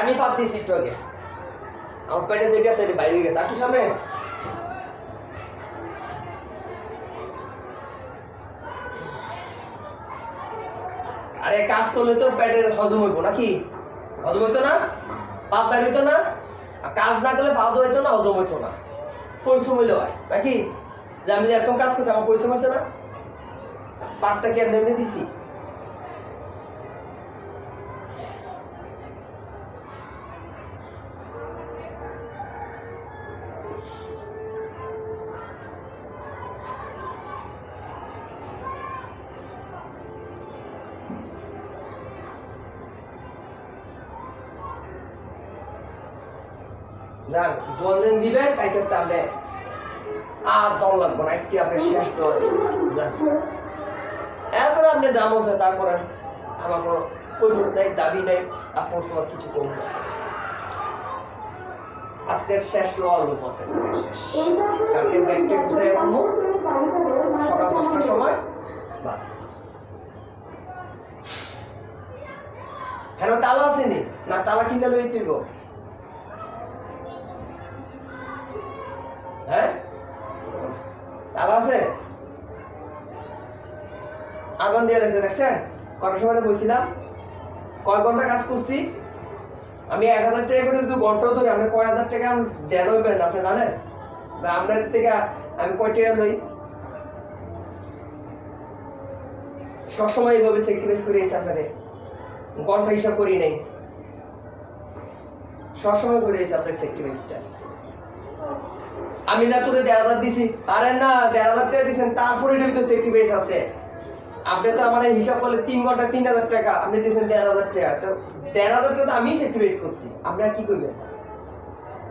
আমি পাত দিয়েছি একটু আগে আমার পেটে যেটা আছে বাইরে হয়ে গেছে একটু সামনে আরে কাজ করলে তো পেটের হজম হইব নাকি হজম হইতো না পাত বাইর হইতো না কাজ না করলে পাত হইতো না হজম হইতো না পরিশ্রম হইলে হয় নাকি যে আমি এত কাজ করছি আমার পরিশ্রম আছে না পাটটা কি এমনি এমনি দিছি না দোয়ান দিবেন তাই ক্ষেত্রে আপনি আর দল লাগবো না আজকে আপনি শেষ দোয়া দিবেন এরপরে আপনি দাম আছে তারপরে আমার কোনো কৈফিয়ত নাই দাবি নাই আপনার সময় কিছু করবো না আজকের শেষ লওয়া হলো কালকে ব্যাগটা গুছাই আনবো সকাল 10টার সময় বাস হ্যাঁ তালা আসেনি না তালা কিনে লই তুইব হ্যাঁ তালা আছে আগুন দিয়ে রেখেছে দেখছেন কটার সময় বলছিলাম কয় ঘন্টা কাজ করছি আমি 1000 টাকা করে 2 ঘন্টা ধরে আপনি কয় হাজার টাকা দেন হইবেন আপনি জানেন বা আপনার থেকে আমি কয় টাকা লই সবসময় এইভাবে স্যাক্রিফাইস করে এসে আপনারে ঘন্টা হিসাব করি নাই সবসময় করে এসে আপনার স্যাক্রিফাইসটা আমি না তোরে 1000 দিছি আরে না 1000 টাকা দিছেন তারপরে এটাই তো স্যাক্রিফাইস আছে আপনি তো আমার হিসাব করলে 3 ঘন্টা 3000 টাকা আপনি দিয়েছেন 13000 টাকা তো 13000 টাকা আমি স্যাক্রিফাইস করছি আপনারা কি করবেন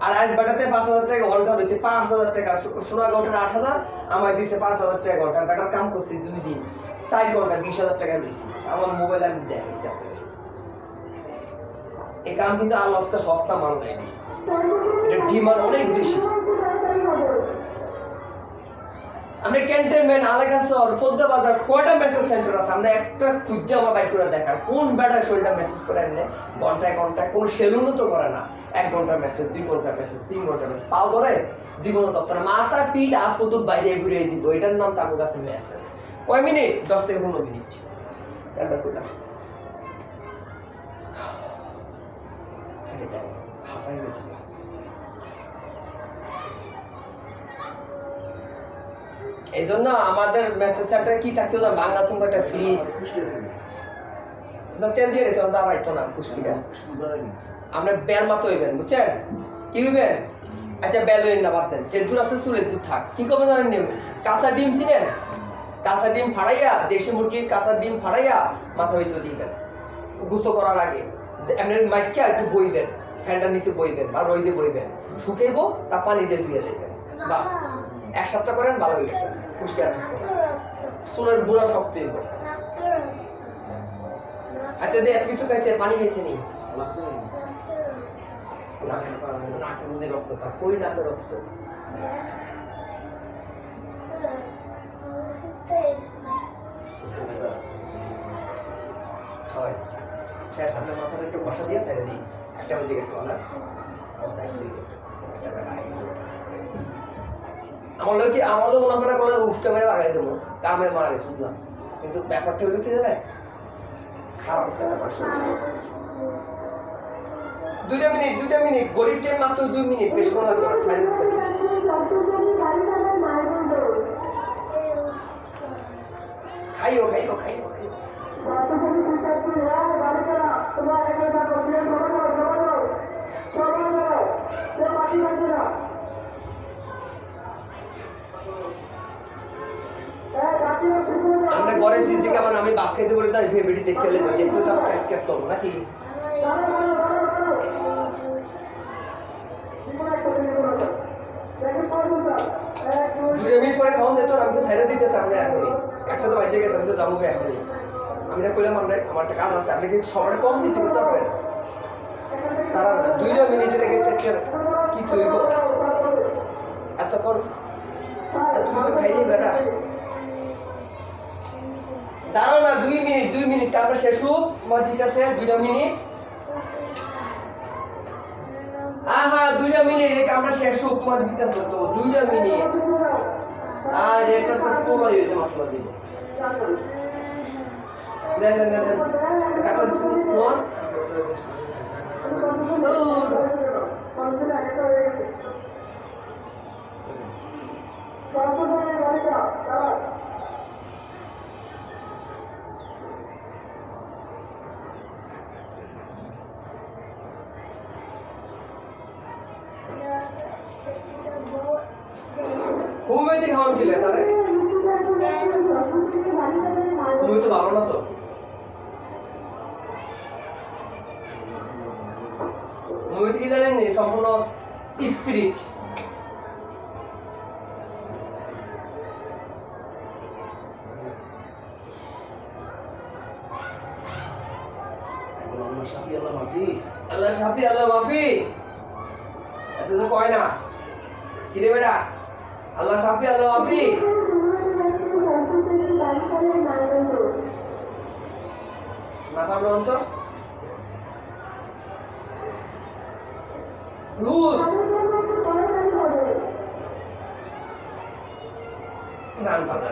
আর আজ বাটাতে 5000 টাকা ঘন্টা হয়েছে 5000 টাকা সোনা ঘন্টা 8000 আমার দিয়েছে 5000 টাকা ঘন্টা বেটার কাম করছি 2 দিন 4 ঘন্টা 20000 টাকা লইছি আমার মোবাইল আমি দেখাইছি আপনাকে এই কাম কিন্তু আল্লাহ হস্তা মান নাই এটা ডিমান্ড অনেক বেশি আমরা ক্যান্টনমেন্ট আলেগাসর ফোদ্দা বাজার কয়টা মেসেজ সেন্টার আছে আমরা একটা খুঁজে আমার বাইক করে দেখার কোন বেড়া শরীরটা মেসেজ করে এমনি ঘন্টায় কোনো সেলুনও তো করে না 1 ঘন্টা মেসেজ 2 ঘন্টা মেসেজ 3 ঘন্টা মেসেজ পাও ধরে জীবন দপ্তরে মাথা পিঠ আর পুতুত বাইরে ঘুরিয়ে দিব এটার নাম তার কাছে মেসেজ কয় মিনিট 10 থেকে 15 মিনিট এটা করলাম এটা হাফাই গেছে এই জন্য আমাদের মেসেজ সেন্টারে কি থাকতে হতো বাংলা সংবাদটা ফ্রিজ তেল দিয়ে রেছে ওটা রাইতো না খুশকিটা আমরা বেল মাতো হইবেন বুঝছেন কি হইবেন আচ্ছা বেল হইন না পারতেন যে দূর আছে চুলে দূর থাক কি করবেন জানেন নিয়ম কাঁচা ডিম চিনেন কাঁচা ডিম ফাড়াইয়া দেশি মুরগির কাঁচা ডিম ফাড়াইয়া মাথা ভিতরে দিবেন গুছো করার আগে এমনি মাইককে একটু বইবেন ফ্যানটার নিচে বইবেন বা রইদে বইবেন শুকাইবো তা পানি দিয়ে ধুয়ে দেবেন বাস 1 সপ্তাহ করেন ভালো হয়ে গেছে খুশকি আর থাকবে চুলের গুঁড়া শক্ত হইব হাতে দিয়ে কিছু খাইছে পানি খাইছে নি নাকে বুঝে রক্ত থাক কই নাকে রক্ত হয় শেষ সামনে মাথাটা একটু বসা দিয়ে ছেড়ে দিই একটা বেজে গেছে বলা আমার লোক ওনার করলে উষ্টা মেরে লাগাই দেবো কামে মারে শুনলাম কিন্তু ব্যাপারটা হলো কি জানে খারাপ ব্যাপার 2 মিনিট গরিব টাইম মাত্র 2 মিনিট বেশ মনে লাগবে না সাইড দিতেছে খাইও আমরা ঘরে সিসি ক্যামেরা আমি বাপ খেতে বলি তাই বেটি দেখতে গেলে দেখতে তো ক্যাশ করবো নাকি পরে খাওয়ান যেত আমি তো ছেড়ে দিতে সামনে এখনই একটা তো বাজে গেছে আমি তো যাবো এখনই আমি না কইলাম আমার একটা কাজ আছে আপনি কি সময় কম দিছি করতে পারবেন তারা 2 মিনিটের আগে থেকে কিছু হইব এতক্ষণ এত কিছু খাইনি বেটা দাঁড়াও না 2 মিনিট তারপর শেষ হোক আমার দিতেছে 2 মিনিট আহা 2টা মিনিট এই কামটা শেষ হোক তোমার দিতেছে তো 2টা মিনিট আর একটা তো প্রমাণ হয়েছে মশলা দিয়ে দেন দেন দেন কাটা নোন হোমিওপ্যাথি খাওয়ান খেলে তারে তুমি তো ভালো না তো হোমিওপ্যাথি কি জানেন সম্পূর্ণ স্পিরিট আল্লাহ সাফি আল্লাহ মাফি এত তো কয় না কিরে বেটা আল্লাহ সাফি আল্লাহ মাফি না পারলো তো লুজ নাম পাতা